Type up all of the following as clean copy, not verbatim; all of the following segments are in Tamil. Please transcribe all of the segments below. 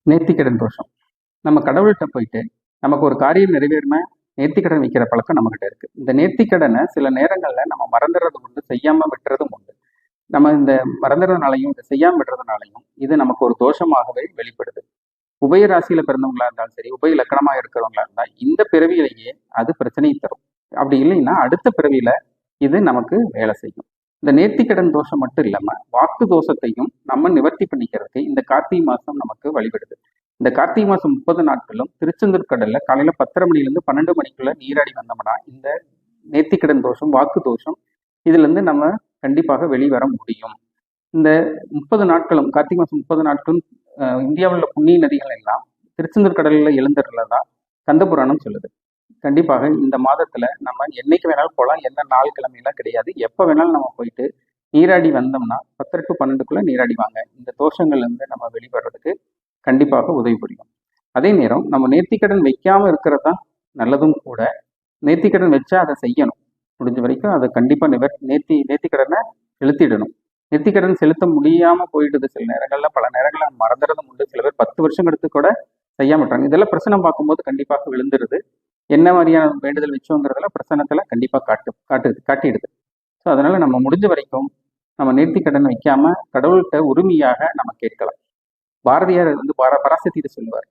நேர்த்திக்கடன் தோஷம். நம்ம கடவுள்கிட்ட போயிட்டு நமக்கு ஒரு காரியம் நிறைவேறினா நேர்த்திக்கடன் வைக்கிற பழக்கம் நம்மகிட்ட இருக்கு. இந்த நேர்த்திக்கடனை சில நேரங்கள்ல நம்ம மறந்துடுறது உண்டு, செய்யாம விட்டுறதும் உண்டு. நம்ம இந்த மறந்துறதுனாலையும் இதை செய்யாம விடுறதுனாலையும் இது நமக்கு ஒரு தோஷமாகவே வெளிப்படுது. உபய ராசியில பிறந்தவங்களா இருந்தாலும் சரி, உபய லக்கணமா இருக்கிறவங்களா இருந்தா இந்த பிறவியிலேயே அது பிரச்சனையை தரும். அப்படி இல்லைன்னா அடுத்த பிறவியில இது நமக்கு வேலை செய்யும். இந்த நேர்த்திக்கடன் தோஷம் மட்டும் இல்லாம வாக்கு தோஷத்தையும் நம்ம நிவர்த்தி பண்ணிக்கிறதுக்கு இந்த கார்த்திகை மாசம் நமக்கு வழிபடுது. இந்த கார்த்திகை மாசம் 30 நாட்களும் திருச்செந்தூர் கடல்ல காலையில 10:30 மணிலேருந்து 12 மணிக்குள்ள நீராடி வந்தோம்னா இந்த நேர்த்திக்கடன் தோஷம், வாக்கு தோஷம் இதுல இருந்து நம்ம கண்டிப்பாக வெளிவர முடியும். இந்த 30 நாட்களும் கார்த்திகை மாசம் 30 நாட்களும் இந்தியாவில் உள்ள புண்ணிய நதிகள் எல்லாம் திருச்செந்தூர் கடல்ல எழுந்துறதா கந்த புராணம் சொல்லுது. கண்டிப்பாக இந்த மாதத்துல நம்ம என்னைக்கு வேணாலும் போகலாம். எந்த நாள் கிழமையெல்லாம் கிடையாது. எப்ப வேணாலும் நம்ம போயிட்டு நீராடி வந்தோம்னா 10 to 12க்குள்ள நீராடி வாங்க. இந்த தோஷங்கள்ல இருந்து நம்ம வெளிவரதுக்கு கண்டிப்பாக உதவி புரியும். அதே நேரம் நம்ம நேர்த்திக்கடன் வைக்காம இருக்கிறது தான் நல்லதும் கூட. நேர்த்திக்கடன் வச்சா அதை செய்யணும். முடிஞ்ச வரைக்கும் அதை கண்டிப்பா நேர்த்திக்கடனை செலுத்திடணும். நேர்த்திக்கடன் செலுத்த முடியாம போயிடுது சில நேரங்கள்ல, பல நேரங்கள்ல மறந்துறதும் உண்டு. சில பேர் 10 வருஷம் எடுத்து கூட செய்யாம விட்டாங்க. இதெல்லாம் பிரச்சனை பார்க்கும்போது கண்டிப்பாக விழுந்துருது. என்ன மாதிரியான வேண்டுதல் வச்சோங்கிறதுல பிரசனத்துல கண்டிப்பா காட்டிடுது. ஸோ அதனால நம்ம முடிஞ்ச வரைக்கும் நம்ம நேர்த்திக்கடன் வைக்காம கடவுள்கிட்ட உரிமையாக நம்ம கேட்கலாம். பாரதியார் வந்து பராசக்தியிட்ட சொல்லுவார்,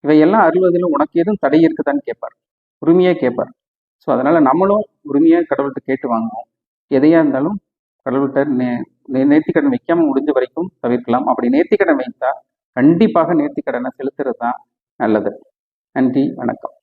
இவையெல்லாம் அருள்வதில் உனக்கு எதுவும் தடை இருக்குதான்னு கேட்பார். உரிமையா கேட்பார். ஸோ அதனால நம்மளும் உரிமையா கடவுள்கிட்ட கேட்டு வாங்குவோம். எதையா இருந்தாலும் கடவுள்கிட்ட நேர்த்திக்கடன் வைக்காம முடிஞ்ச வரைக்கும் தவிர்க்கலாம். அப்படி நேர்த்திக்கடன் வைத்தா கண்டிப்பாக நேர்த்திக்கடனை செலுத்துறது தான் நல்லது. நன்றி, வணக்கம்.